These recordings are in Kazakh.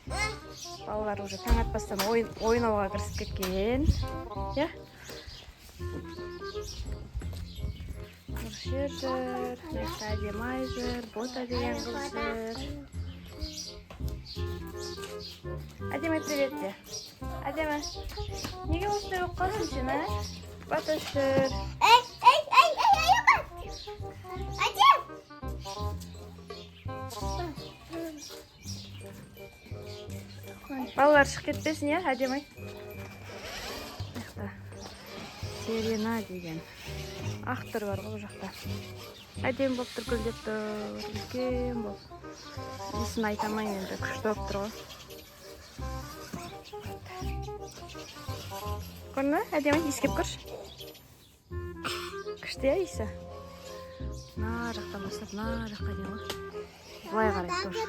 Балалар уже таң атпастан ойнауға кірісіп кеткен. Я? Нұршер жүр, Нәрсе Әдемай жүр, Бота деген қыз жүр. Әдемай, привет де. Әдемай, неге осындай болып қалсың сен, а? Баташ жүр. Балалар шығып кетпесін, я, Әдемай? Серена деген ақтыр бар ғой, жақта. Әдем болып тұр, гүлдеп тұр, үлкен болып. Есін айтамайын енді, күшті болып тұр ғой. Көрді, Әдемай, иіскеп көрші. Күшті, я, иісі? На жақтан бастап, на жаққа дейін ғой. Былай қарайды тоже.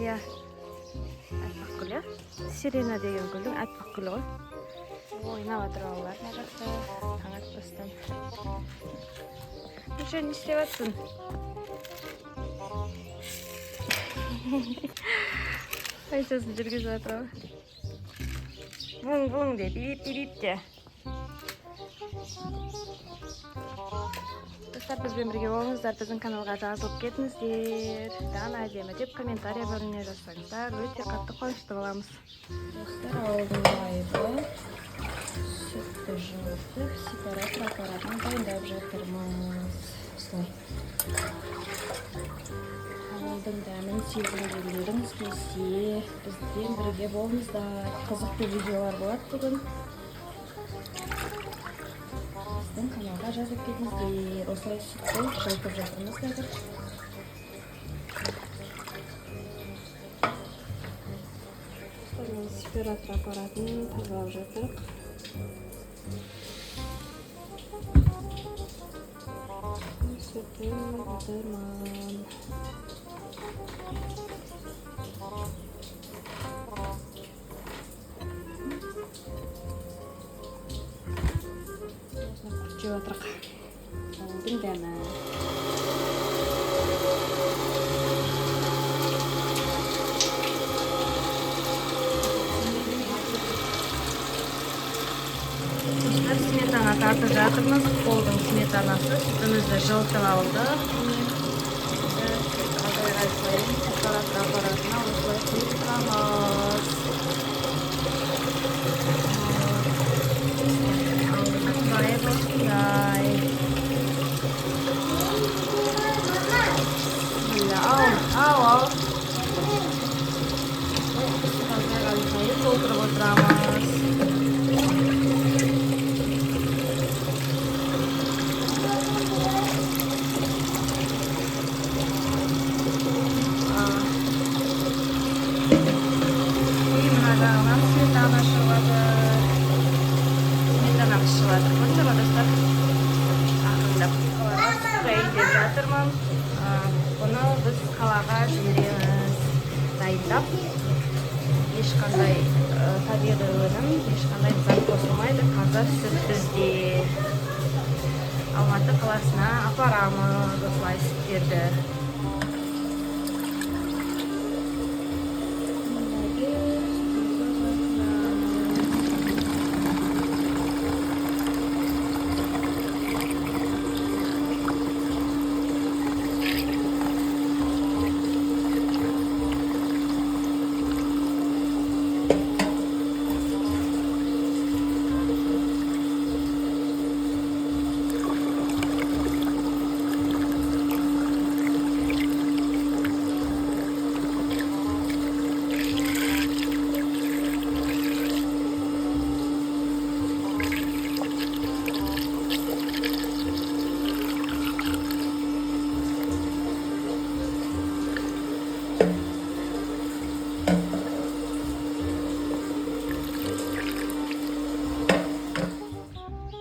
Иә. Әппақ гүл, я? Сирена деген гүлдің әппақ гүлі ғой. Ойнап жатыр балалар, мына жақта. Таң атпастан. Нұршер, не істеп жатсың? Қайсасын жүргізіп жатыр ғой. Бұң-бұң де, бип-бип де. Достар, бізбен бірге болыңыздар, біздің каналға жазылып кетіңіздер. Дана әдемі деп комментария бөліміне жазсаңыздар, өте қатты қуанышты боламыз. Достар, ауылдың байыбы сүтті жылытып, сепаратор аппаратын дайындап жатырмыз. Ауылдың дәмін сезінгендеріңіз келсе, бізбен бірге болыңыздар. Қызықты видеолар болады бүгін. Біздің каналға жазып кетіңіздер. Осылай сүтті жылытып жатырмыз қазір. Сепаратор аппаратын тазалап жатырық. Сүтін батырман. Жеп жатырық. Ауылдың дәмі. Сметана тартып жатырмыз. Қолдың сметанасы. Сүтімізді жылытып алдық. Сепаратор аппаратына осылай құйып тұрамыз. Байып осындай. Ау. Толтырып отырамыз. Сметана шығып жатыр. Көрдіңіздер ме, достар? Ақырындап дайындап жатырмын. Бұны біз қалаға жібереміз. Дайындап. Ешқандай табиғи өнім, ешқандай зат қосылмайды. Таза сүт бізде. Алматы қаласына апарамыз осылай сүттерді.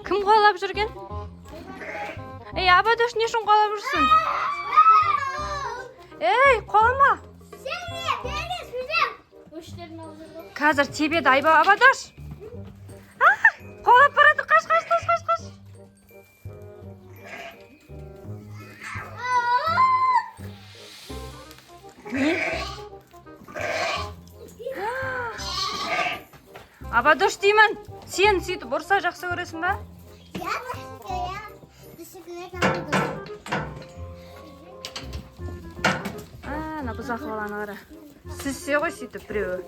Кім қолап жүрген? Ей, Абадош, не үшін қолап жүрсің? Ей, қолама! Қазір тебеді, Абадош! Қолап барады, қаш! Не? Абадош деймін. Сен сөйтіп ұрса жақсы көресің ба? Я Ана бұзақы баланы қара. Сүзсе ғой сөйтіп біреуі.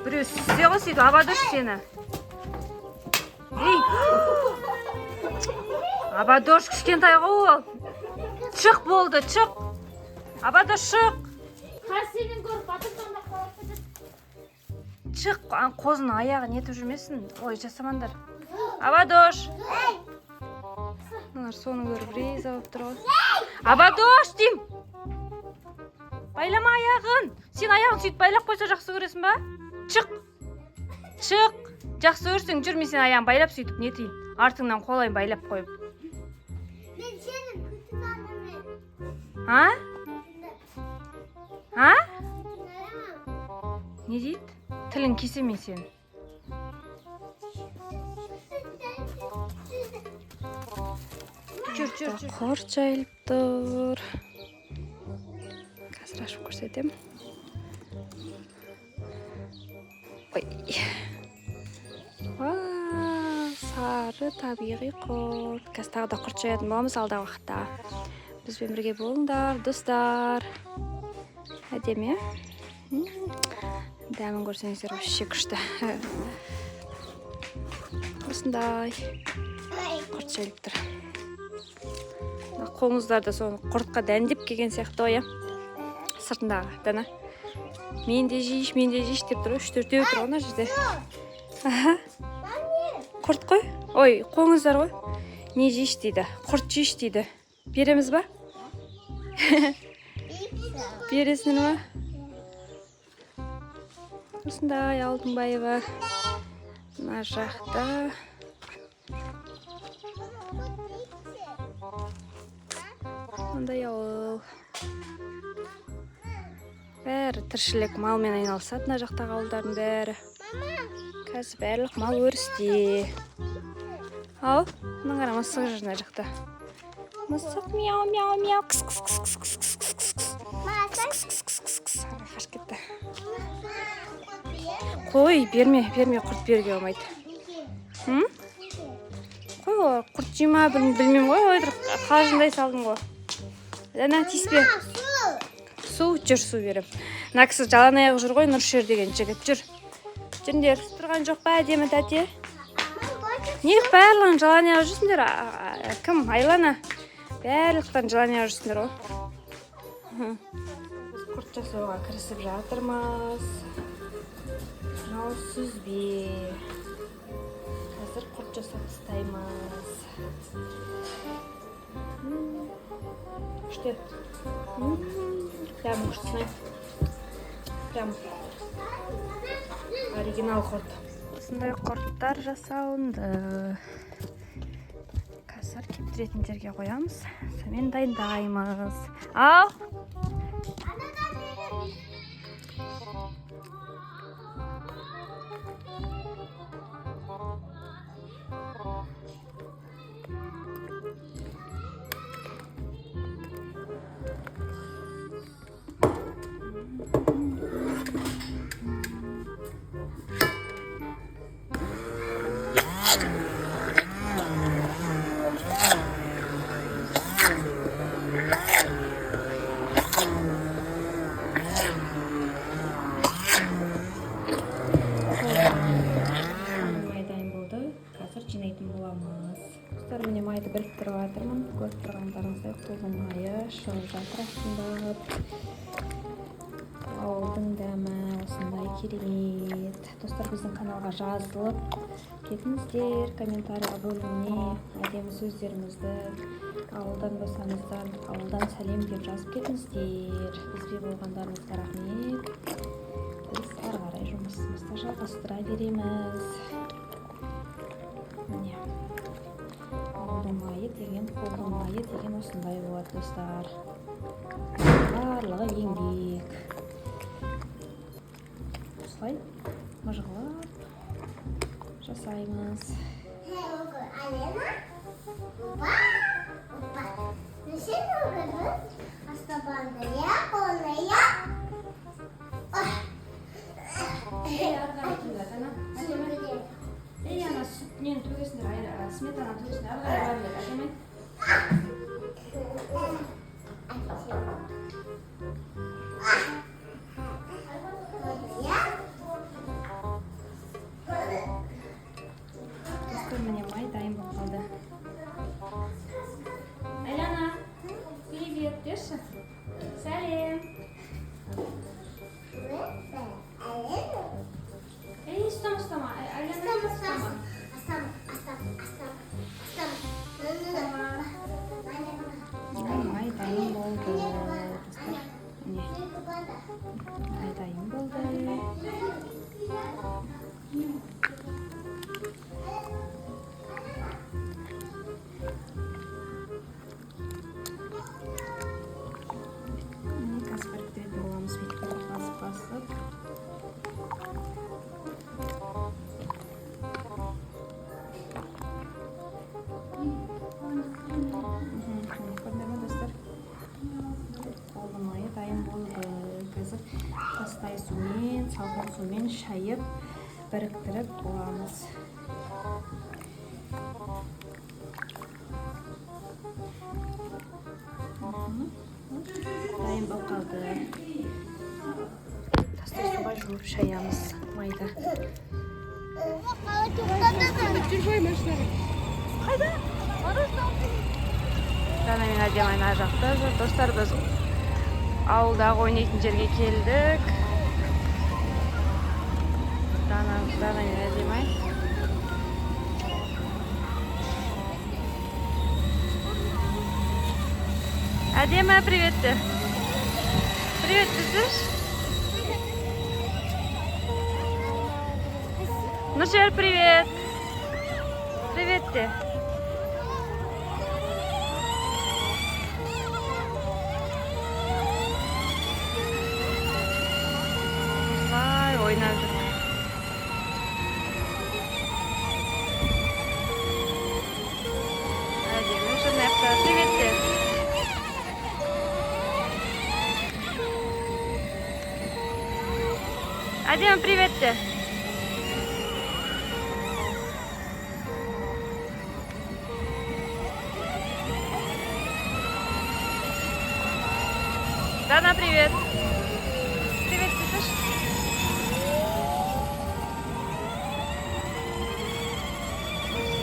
Біреу сүзсе ғой сөйтіп Абадош сені. Ей! Абадош кішкентай ғой ол. Шық болды, шық. Абадош шық. Сенің көріп батырсам да қалапты. Шық, қозының аяғы нетіп жүрмесін. Ой, жасамандар. Абадош. Мыналар соны көріп риза болып тұр ғой. Абадош дейм. Байлама аяғын. Сен аяғын сөйтіп байлап қойса жақсы көресің ба? Шық. Шық. Жақсы көрсең жүрмей сен аяғын байлап сөйтіп нетейін. Артыңнан қолайын байлап қойып. Мен сенің күтіп алдым. А? А? Не дейді? Тілін кесеме сен. Жүр. Құрт жайылып тұр. Қазір ашып көрсетем. Ой. Сары табиғи құрт. Қазір тағы да құрт жаятын боламыз алдағы уақытта. Бізбен бірге болыңдар, достар. Әдемі. Дәмін көрсеңіздер, вообще күшті. Осындай құрт жайылып тұр. Қолыңыздар да соны құртқа дәндеп келген сияқты ғой, сыртындағы дана. Мен де жейш деп тұр, 3-4 тұр ғана жерде. Құрт қой? Ой, қолыңыздар ғой. Не жейш дейді? Құрт жейш дейді. Береміз ба? Бересің ба? Осындай Алтынбаева. Мына жақта. Ондай ауыл. Бәрі тіршілік малмен айналысады, мына жақтағы ауылдардың бәрі. Қазір барлық мал өрісте. Ау, мына қара мысық жүр мына жақта. Мысық мяу. Кс. Қашып кетті. Қой, берме, құрт беруге болмайды. Қой, құрт жейма, білмеймін ғой, қалжыңдай салдың ғой. Дана, тиіспе. Су берем. Мына кісі жалаң аяқ жүр ғой, Нұршер деген жігіт жүр. Жүріңдер, тұрған жоқ па, әдемі тәте? Неғып барлығын жалаң аяқ жүрсіңдер? Кім? Айлана? Барлықтан жалаң аяқ жүрсіңдер ғой. Біз құрт жасауға кірісіп жатырмыз. Мынау сүзбе. Қазір құрт жасап тастаймыз. Күшті. Прям күштісін. Прям оригинал құрт. Осындай құрттар жасалынды. Қазір кептіретін жерге қоямыз. Сонымен дайындаймыз. Ау! Міне майды біріктіріп жатырмын. Көріп тұрғандарыңыздай қолдың майы шығып жатыр астында. Ауылдың дәмі осындай керемет. Достар, біздің каналға жазылып кетіңіздер, комментария бөліміне әдемі сөздеріңізді, ауылдан болсаңыздар, ауылдан сәлем деп жазып кетіңіздер. Бізбе болғандарыңызға рахмет. Біз ары қарай жұмысымызды жалғастыра береміз. Міне. Қолдың майы деген осындай болады, достар. Барлығы еңбек. Осылай мыжғылап жасаймыз. Сметана точно. Арғай барлық. Әдемі? Достар, міне май дайын болып қалды. Айлана, привет, деші. Сәлем. Ұстама. Айлана, ұстама. Май дайын болды. Достар, міне. Май дайын болды. Қазір біріктіретін боламыз. Бүйтіп басып. Көрдіңіз достар? Қолды майы дайын болды. Қазір тастай сумен, салқын сумен шайып, біріктіріп боламыз. Дайын болып қалды. Тастай суға жуып шаямыз майда. Қайда? Дана мен әдемі ана жақта жүр. Достар, біз ауылдағы ойнайтын жерге келдік. Дана мен әдемі. Әдемі, привет де. Привет, біздіш. Нұршер, привет. Привет де. Vay, oynar жүр. Әдемі жұрнақта. Привет де. Әдемі, привет де. Дана, привет. Привет, Титаш.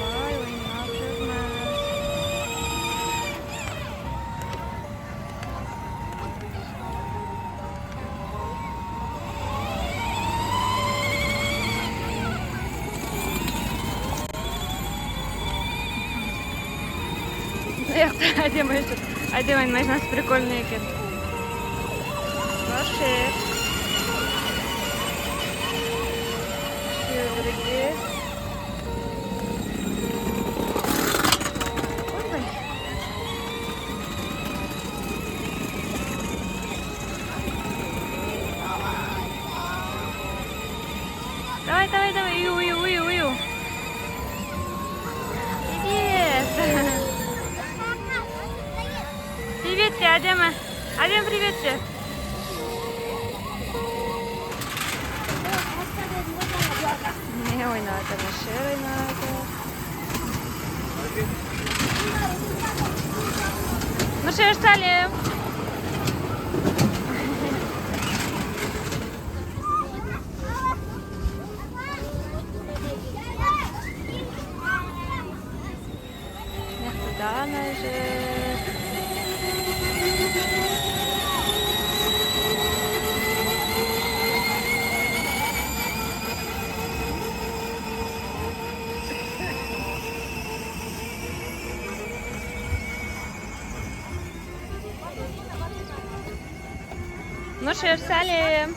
Ой, ойнап жүрміз. Әдемі жүр. Әдемі машинасы прикольный екен. Нұршер. Шевреге. Ой. Давай. Ую. Привет. Привет тебе, Адема. Адем, привет тебе. Не ойнады, Нұршер ойнады. Нұршер, сәлем. Дана жүр. Нұршер, сәлем.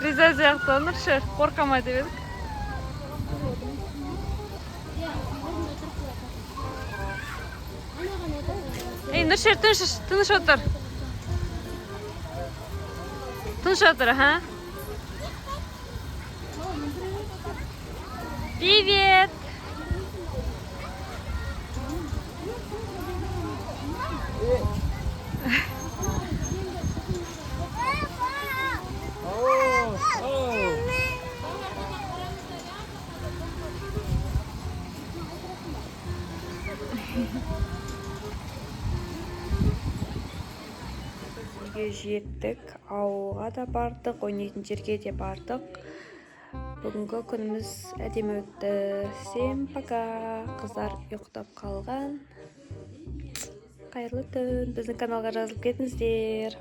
Риза сияқты, Нұршер, қорқама деп едік. Nurşer tыныш otur. Tыныш otur, ha? Привет. Үйге жеттік, ауылға да бардық, ойнайтын жерге де бардық. Бүгінгі күніміз әдемі өтті. Всем пока. Қыздар ұйықтап қалған. Қайырлы түн. Біздің каналға жазылып кетіңіздер.